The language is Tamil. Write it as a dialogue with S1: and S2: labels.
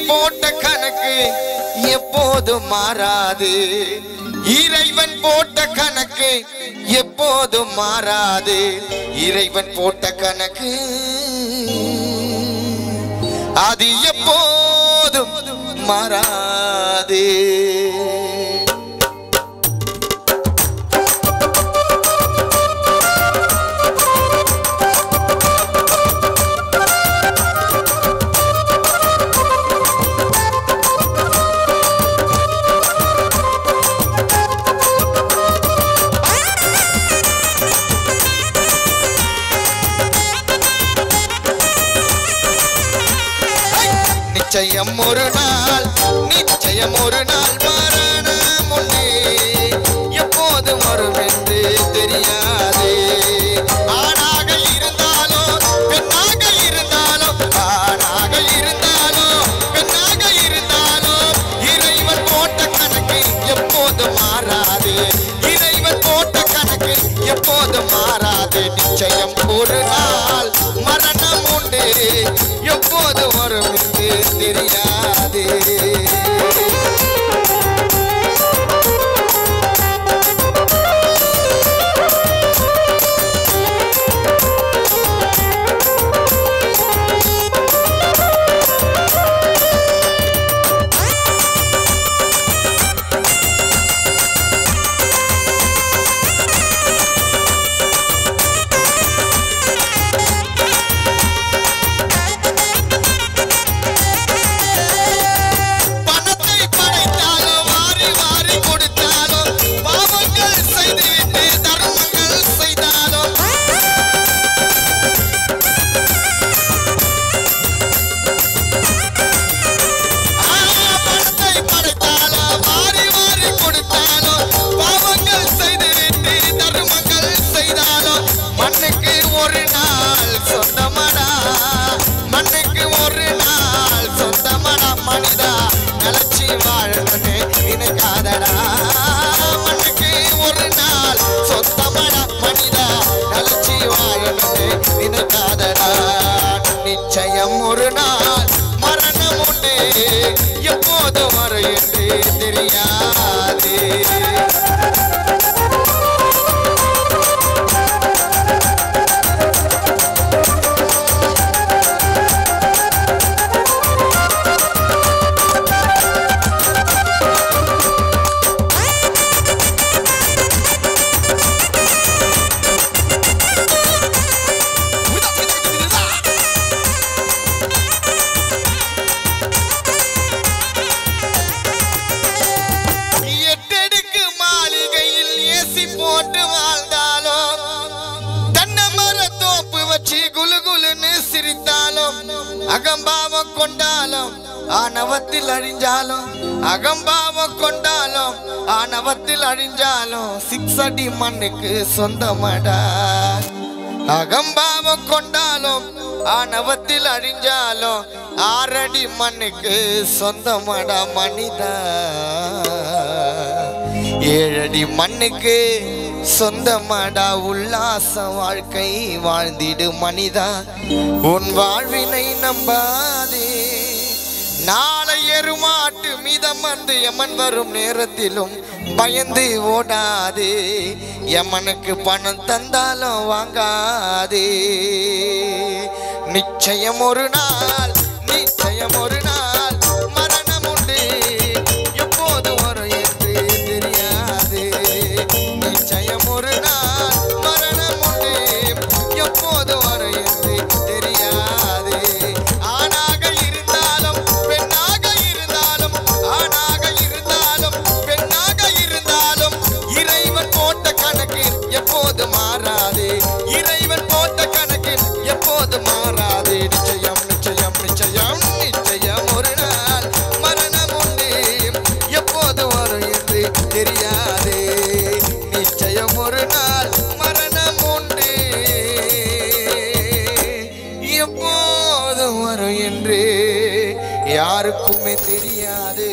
S1: போட்ட கணக்கு எப்போதும் மாறாது. இறைவன் போட்ட கணக்கு எப்போதும் மாறாது. இறைவன் போட்ட கணக்கு அது எப்போதும் மாறாது. நிச்சயம் ஒரு நாள் மரணம் உண்டு. எப்போது வரும் என்று தெரியாது. ஆணாக இருந்தாலும் பெண்ணாக இருந்தாலும், ஆணாக இருந்தாலும் பெண்ணாக இருந்தாலும், இறைவன் போட்ட கணக்கு எப்போது மாறாது. இறைவன் போட்ட கணக்கு எப்போது மாறாது. நிச்சயம் ஒரு நாள் மரணம் உண்டு. எப்போது வரும் என்று தெரியாது. நிச்சயம் ஒரு நாள் மரணம் உண்டு. எப்போது வரும் என்று தெரியாது. போட்டு வாழ்ந்தாலும், தன்னை மர தோப்பு வச்சு குலுகுலுன்னு சிரித்தாலும், அகம்பாவம் கொண்டாலும் ஆணவத்தில் அழிஞ்சாலும், அகம்பாவம் கொண்டாலும் ஆணவத்தில் அழிஞ்சாலும், 6 அடி மண்ணுக்கு சொந்தமடா. அகம்பாவம் கொண்டாலும் ஆணவத்தில் அழிஞ்சாலும் 6 அடி மண்ணுக்கு சொந்தமடா மனிதா. 7 அடி மண்ணுக்கு சொந்தமடா. உல்லாச வாழ்க்கை வாழ்ந்திடு மனிதா. உன் வாழ்வினை நம்பாதே. நாளை எருமாட்டு மீதம் வந்து எமன் வரும் நேரத்திலும் பயந்து ஓடாதே. எமனுக்கு பணம் தந்தாலும் வாங்காதே. நிச்சயம் ஒரு நாள் மரணம் உண்டு. எப்போது வரும் என்று தெரியாது. நிச்சயம் ஒரு நாள் மரணம் உண்டு. எப்போது வரும் என்று தெரியாது. ஆணாக இருந்தாலும் பெண்ணாக இருந்தாலும், ஆணாக இருந்தாலும் பெண்ணாக இருந்தாலும், இறைவன் போட்ட கணக்கு எப்போது மாறாது. இறைவன் போட்ட கணக்கு எப்போது மாறாது. நிச்சயம் நிச்சயம் நிச்சயம் நிச்சயம் ஒரு நாள் மரணம் உண்டு. எப்போது வரும் என்று தெரியாது. நிச்சயம் ஒரு நாள் மரணம் உண்டு. எப்போது வரும் என்று யாருக்குமே தெரியாது.